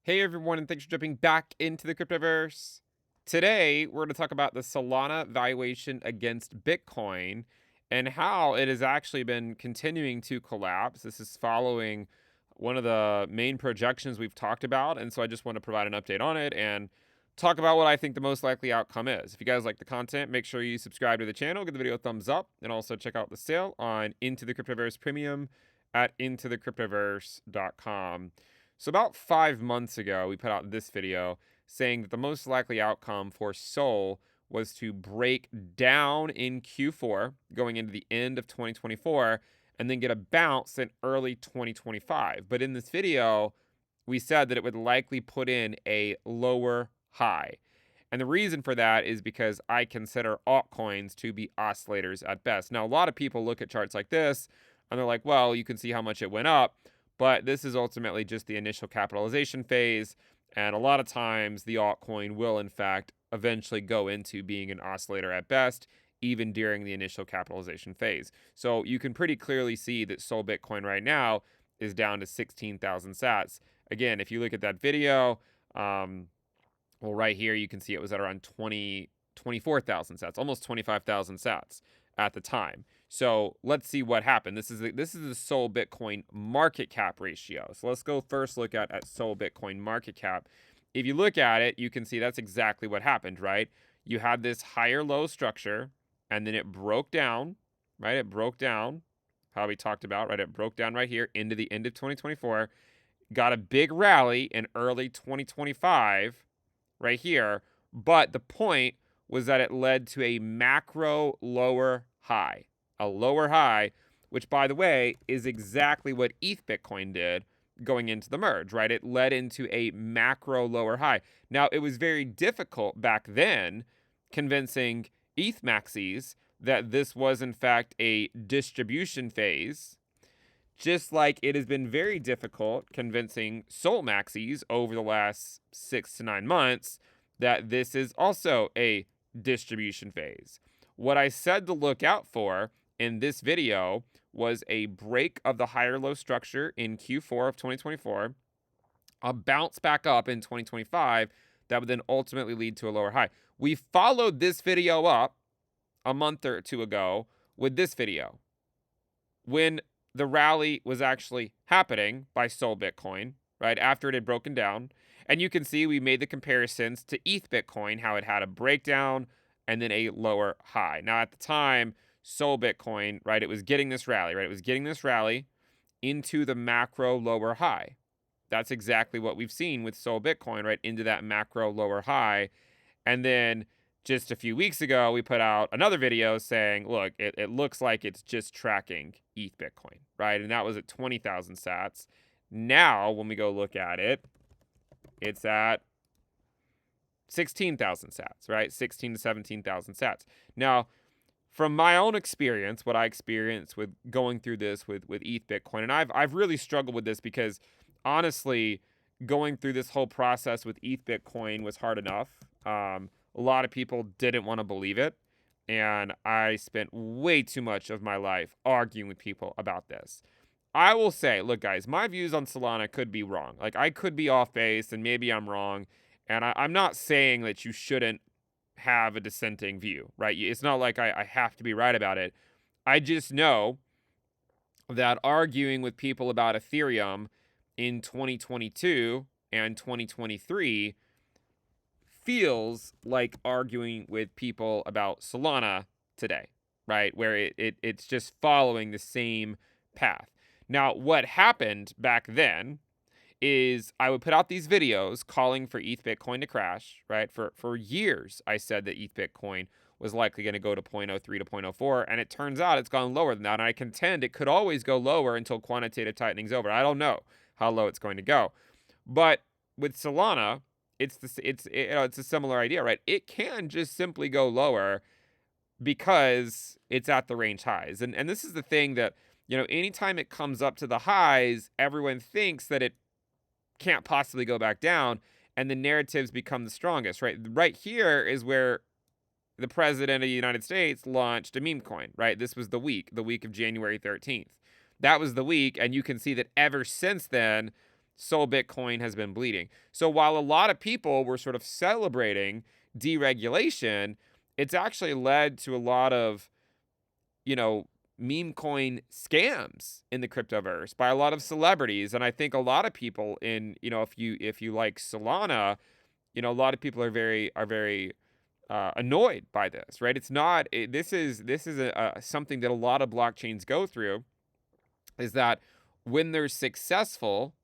Hey everyone, and thanks for jumping back into the Cryptoverse. Today, we're going to talk about the Solana valuation against Bitcoin and how it has actually been continuing to collapse. This is following one of the main projections we've talked about, and so I just want to provide an update on it and talk about what I think the most likely outcome is. If you guys like the content, make sure you subscribe to the channel, give the video a thumbs up, and also check out the sale on Into the Cryptoverse Premium at intothecryptoverse.com. So about 5 months ago, we put out this video saying that the most likely outcome for Sol was to break down in Q4 going into the end of 2024 and then get a bounce in early 2025. But in this video, we said that it would likely put in a lower high. And the reason for that is because I consider altcoins to be oscillators at best. Now, a lot of people look at charts like this and they're like, well, you can see how much it went up. But this is ultimately just the initial capitalization phase. And a lot of times the altcoin will, in fact, eventually go into being an oscillator at best, even during the initial capitalization phase. So you can pretty clearly see that Sol Bitcoin right now is down to 16,000 sats. Again, if you look at that video, well, right here, you can see it was at around 24,000 sats, almost 25,000 sats at the time. So let's see what happened. This is the Sol Bitcoin market cap ratio. So let's go first look at Sol Bitcoin market cap. If you look at it, you can see that's exactly what happened, right? You had this higher low structure, and then it broke down, right? It broke down, how we talked about, right? It broke down right here into the end of 2024, got a big rally in early 2025 right here, but the point was that it led to a macro lower high. A lower high, which, by the way, is exactly what ETH Bitcoin did going into the merge, right? It led into a macro lower high. Now, it was very difficult back then convincing ETH maxis that this was, in fact, a distribution phase, just like it has been very difficult convincing Sol maxis over the last 6 to 9 months that this is also a distribution phase. What I said to look out for in this video was a break of the higher low structure in Q4 of 2024, a bounce back up in 2025 that would then ultimately lead to a lower high. We followed this video up a month or two ago with this video when the rally was actually happening by Sol Bitcoin, right after it had broken down. And you can see we made the comparisons to ETH Bitcoin, how it had a breakdown and then a lower high. Now, at the time, Sol Bitcoin, right, it was getting this rally, right? It was getting this rally into the macro lower high. That's exactly what we've seen with Sol Bitcoin, right, into that macro lower high. And then just a few weeks ago, we put out another video saying, look, it looks like it's just tracking ETH Bitcoin, right? And that was at 20,000 sats. Now, when we go look at it, it's at 16,000 sats, right? 16 to 17,000 sats. Now, from my own experience, what I experienced with going through this with ETH Bitcoin, and I've really struggled with this because honestly, going through this whole process with ETH Bitcoin was hard enough. A lot of people didn't want to believe it, and I spent way too much of my life arguing with people about this. I will say, look, guys, my views on Solana could be wrong. Like, I could be off base, and maybe I'm wrong. And I'm not saying that you shouldn't have a dissenting view, right? It's not like I have to be right about it. I just know that arguing with people about Ethereum in 2022 and 2023 feels like arguing with people about Solana today, right? Where it's just following the same path. Now, what happened back then is I would put out these videos calling for ETH Bitcoin to crash, right? For years, I said that ETH Bitcoin was likely going to go to 0.03 to 0.04, and it turns out it's gone lower than that. And I contend it could always go lower until quantitative tightening's over. I don't know how low it's going to go. But with Solana, it's a similar idea, right? It can just simply go lower because it's at the range highs. And this is the thing that, anytime it comes up to the highs, everyone thinks that it can't possibly go back down, and the narratives become the strongest, right? Right here is where the president of the United States launched a meme coin, right? This was the week of January 13th. That was the week, and you can see that ever since then, Sol Bitcoin has been bleeding. So while a lot of people were sort of celebrating deregulation, it's actually led to a lot of, you know, meme coin scams in the cryptoverse by a lot of celebrities. And I think a lot of people in, if you like Solana, a lot of people are very annoyed by this, right? It's not this is something that a lot of blockchains go through, is that when they're successful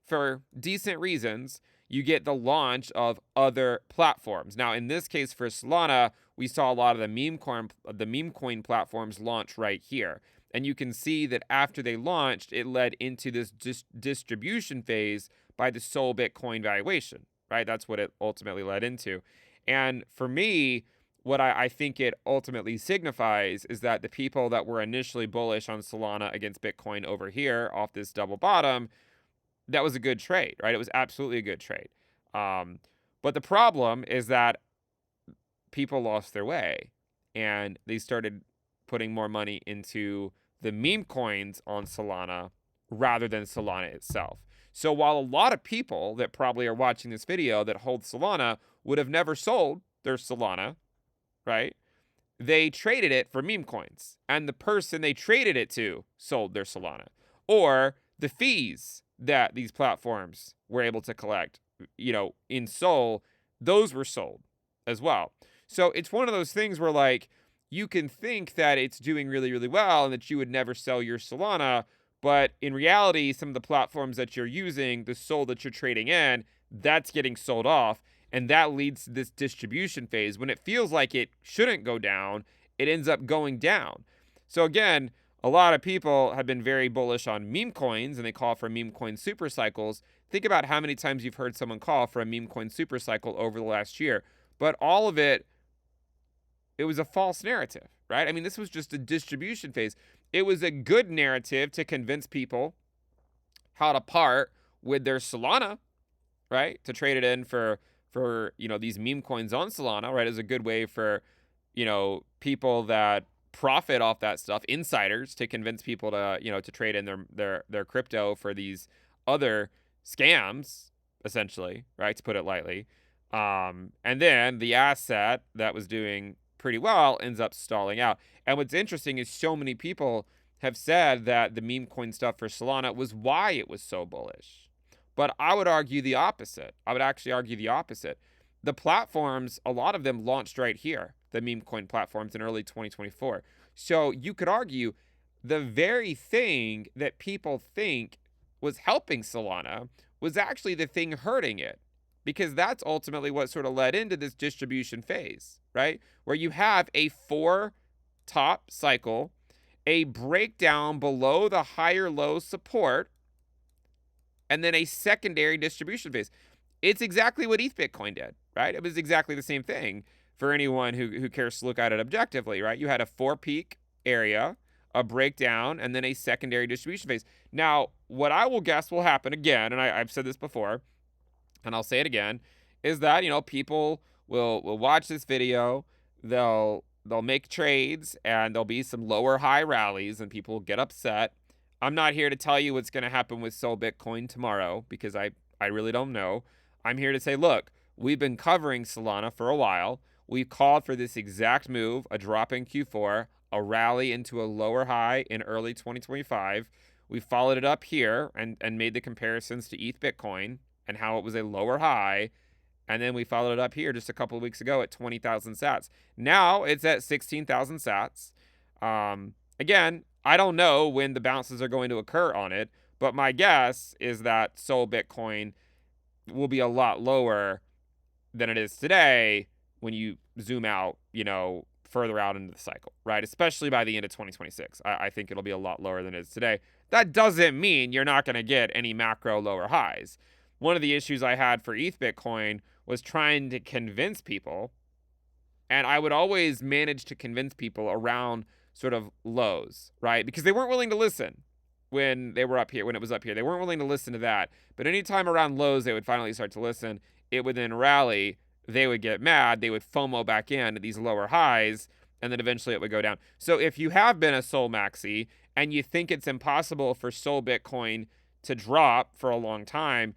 for decent reasons, you get the launch of other platforms. Now, in this case for Solana, we saw a lot of the meme coin platforms launch right here. And you can see that after they launched, it led into this distribution phase by the Sol Bitcoin valuation, right? That's what it ultimately led into. And for me, what I think it ultimately signifies is that the people that were initially bullish on Solana against Bitcoin over here off this double bottom, that was a good trade, right? It was absolutely a good trade. But the problem is that people lost their way and they started putting more money into the meme coins on Solana rather than Solana itself. So while a lot of people that probably are watching this video that hold Solana would have never sold their Solana, right? They traded it for meme coins, and the person they traded it to sold their Solana. Or the fees that these platforms were able to collect, in Sol, those were sold as well. So it's one of those things where, like, you can think that it's doing really, really well and that you would never sell your Solana, but in reality, some of the platforms that you're using, the Sol that you're trading in, that's getting sold off. And that leads to this distribution phase. When it feels like it shouldn't go down, it ends up going down. So again, a lot of people have been very bullish on meme coins, and they call for meme coin super cycles. Think about how many times you've heard someone call for a meme coin super cycle over the last year. But all of it was a false narrative, right? I mean, this was just a distribution phase. It was a good narrative to convince people how to part with their Solana, right? To trade it in for these meme coins on Solana, right? Is a good way for, people that profit off that stuff, insiders, to convince people to, to trade in their crypto for these other scams, essentially, right? To put it lightly. And then the asset that was doing pretty well ends up stalling out. And what's interesting is so many people have said that the meme coin stuff for Solana was why it was so bullish. But I would argue the opposite. I would actually argue the opposite. The platforms, a lot of them launched right here, the meme coin platforms in early 2024. So you could argue the very thing that people think was helping Solana was actually the thing hurting it, because that's ultimately what sort of led into this distribution phase, right? Where you have a 4-top cycle, a breakdown below the higher low support, and then a secondary distribution phase. It's exactly what ETH Bitcoin did, right? It was exactly the same thing for anyone who cares to look at it objectively, right? You had a 4-peak area, a breakdown, and then a secondary distribution phase. Now, what I will guess will happen again, and I've said this before, and I'll say it again, is that, people will watch this video, they'll make trades, and there'll be some lower high rallies, and people get upset. I'm not here to tell you what's going to happen with Sol Bitcoin tomorrow, because I really don't know. I'm here to say, look, we've been covering Solana for a while. We've called for this exact move, a drop in Q4, a rally into a lower high in early 2025. We followed it up here and made the comparisons to ETH Bitcoin and how it was a lower high. And then we followed it up here just a couple of weeks ago at 20,000 sats. Now it's at 16,000 sats. Again, I don't know when the bounces are going to occur on it, but my guess is that Sol Bitcoin will be a lot lower than it is today when you zoom out, further out into the cycle, right? Especially by the end of 2026. I think it'll be a lot lower than it is today. That doesn't mean you're not going to get any macro lower highs. One of the issues I had for ETH Bitcoin was trying to convince people, and I would always manage to convince people around sort of lows, right? Because they weren't willing to listen when they were up here, when it was up here. They weren't willing to listen to that. But anytime around lows, they would finally start to listen. It would then rally. They would get mad. They would FOMO back in at these lower highs, and then eventually it would go down. So if you have been a Sol Maxi and you think it's impossible for Sol Bitcoin to drop for a long time,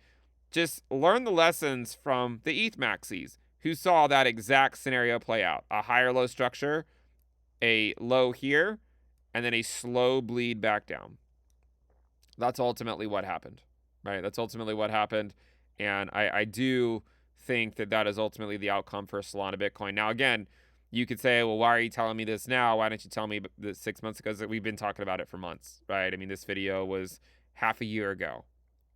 just learn the lessons from the ETH maxis who saw that exact scenario play out. A higher low structure, a low here, and then a slow bleed back down. That's ultimately what happened, right? That's ultimately what happened. And I do think that that is ultimately the outcome for Solana Bitcoin. Now, again, you could say, well, why are you telling me this now? Why didn't you tell me this 6 months ago? Because we've been talking about it for months, right? I mean, this video was half a year ago,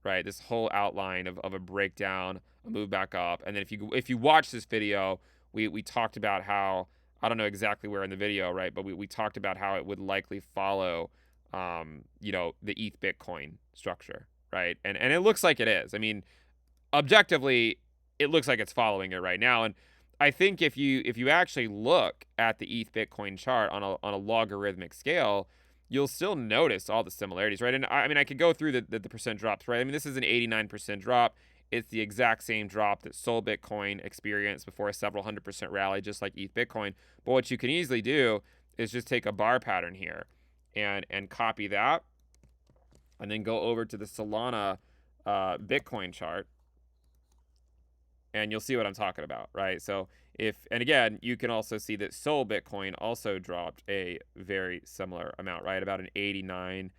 right? This whole outline of a breakdown, a move back up. And then if you watch this video, we talked about how, I don't know exactly where in the video, right? But we talked about how it would likely follow the ETH Bitcoin structure, right? And it looks like it is. I mean, objectively, it looks like it's following it right now. And I think if you actually look at the ETH Bitcoin chart on a logarithmic scale, you'll still notice all the similarities, right? And I mean, I could go through the percent drops, right? I mean, this is an 89% drop. It's the exact same drop that Sol Bitcoin experienced before a several 100% rally, just like ETH Bitcoin. But what you can easily do is just take a bar pattern here and copy that, and then go over to the Solana Bitcoin chart, and you'll see what I'm talking about, right? So and again, you can also see that Sol Bitcoin also dropped a very similar amount, right? About an 89%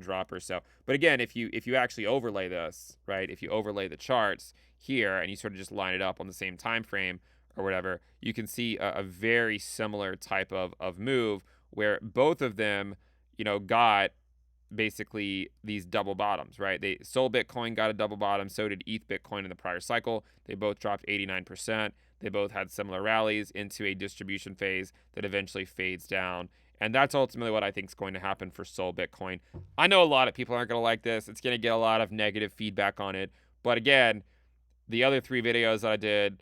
drop or so. But again, if you actually overlay this, right? If you overlay the charts here and you sort of just line it up on the same time frame or whatever, you can see a very similar type of move where both of them, got basically these double bottoms, right? Sol Bitcoin got a double bottom, so did ETH Bitcoin in the prior cycle. They both dropped 89%. They both had similar rallies into a distribution phase that eventually fades down. And that's ultimately what I think is going to happen for Sol Bitcoin. I know a lot of people aren't going to like this. It's going to get a lot of negative feedback on it. But again, the other 3 videos that I did,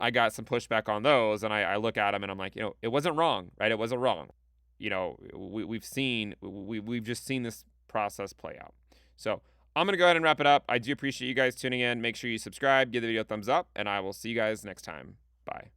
I got some pushback on those, and I look at them and I'm like, it wasn't wrong, right? It wasn't wrong. We've just seen this process play out. So I'm gonna go ahead and wrap it up. I do appreciate you guys tuning in. Make sure you subscribe, give the video a thumbs up, and I will see you guys next time. Bye.